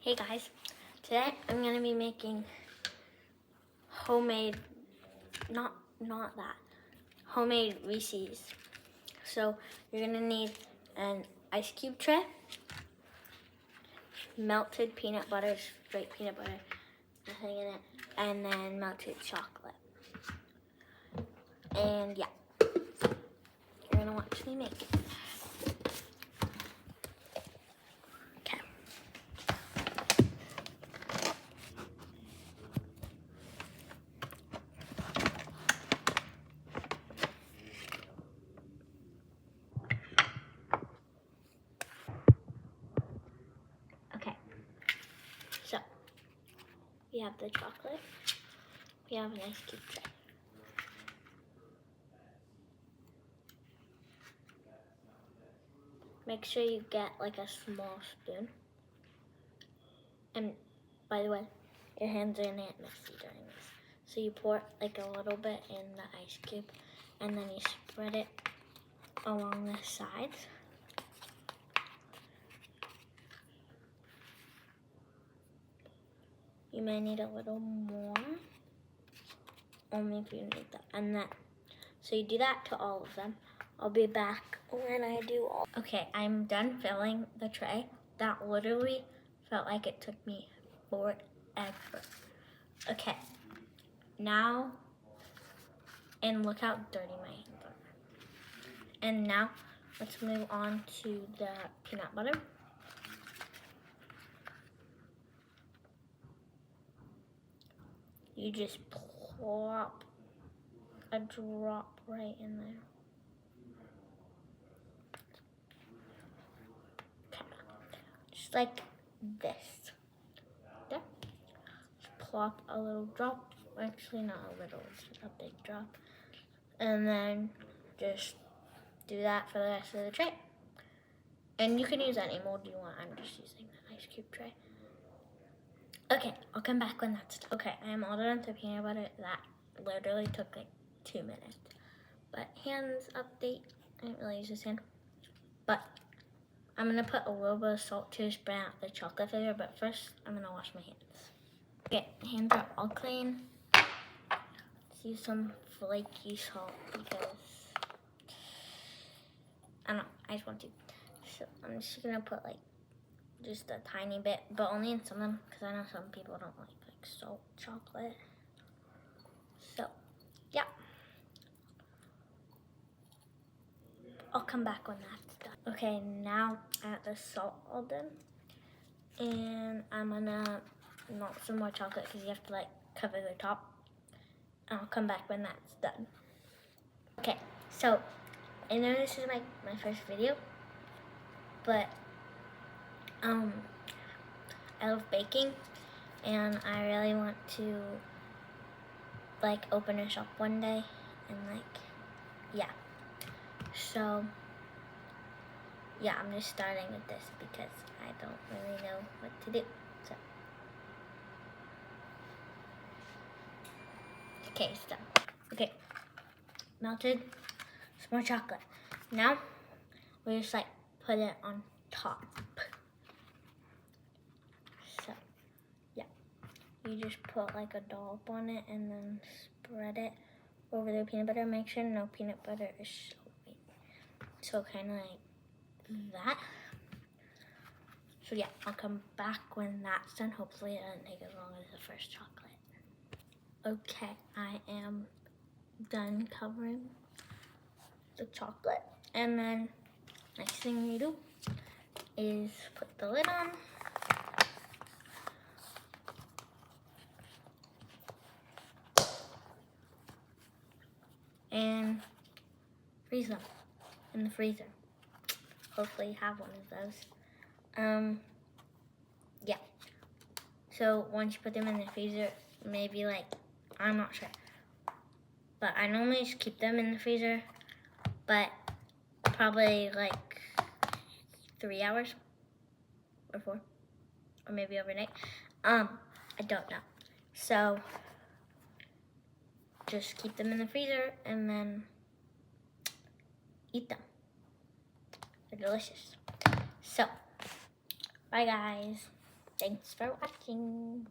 Hey guys, today I'm gonna be making homemade, not that, homemade Reese's. So you're gonna need an ice cube tray, melted peanut butter, straight peanut butter, nothing in it, and then melted chocolate. And yeah, you're gonna watch me make it. Okay. Okay, so we have the chocolate, we have an ice cube tray. Make sure you get like a small spoon. And by the way, your hands are gonna get messy during this. So you pour like a little bit in the ice cube and then you spread it along the sides. You may need a little more, only if you need that. And then, so you do that to all of them. I'll be back when I do all. Okay, I'm done filling the tray. That literally felt like it took me forever. Okay, now, and look how dirty my hands are. And now, let's move on to the peanut butter. You just plop a drop right in there. Okay. Just like this. There. Just plop a little drop. Actually, not a little, it's a big drop. And then just do that for the rest of the tray. And you can use any mold you want. I'm just using the ice cube tray. Okay, I'll come back when that's done. Okay, I am all done with the peanut butter. That literally took like 2 minutes. But hands update, I didn't really use this hand. But I'm gonna put a little bit of salt to spread out the chocolate flavor, but first I'm gonna wash my hands. Okay, hands are all clean. Let's use some flaky salt because, I don't know, I just want to. So I'm just gonna put like just a tiny bit, but only in some of them, because I know some people don't like salt chocolate. So, yeah. I'll come back when that's done. Okay, now I have the salt all done. And I'm gonna melt some more chocolate because you have to like cover the top. I'll come back when that's done. Okay, so I know this is my first video, but I love baking and I really want to like open a shop one day and like, yeah. So yeah, I'm just starting with this because I don't really know what to do. So okay, it's done. Okay, melted some more chocolate. Now we just like put it on top. So yeah, you just put like a dollop on it and then spread it over the peanut butter. Make sure no peanut butter is soaking. So kind of like that. So yeah, I'll come back when that's done. Hopefully it doesn't take as long as the first chocolate. Okay, I am done covering the chocolate. And then next thing we do is put the lid on. And freeze them in the freezer. Hopefully you have one of those. Yeah. So once you put them in the freezer, maybe like, I'm not sure. But I normally just keep them in the freezer, but probably like 3 hours or 4, or maybe overnight. I don't know. So just keep them in the freezer and then eat them. They're delicious. So, bye guys. Thanks for watching.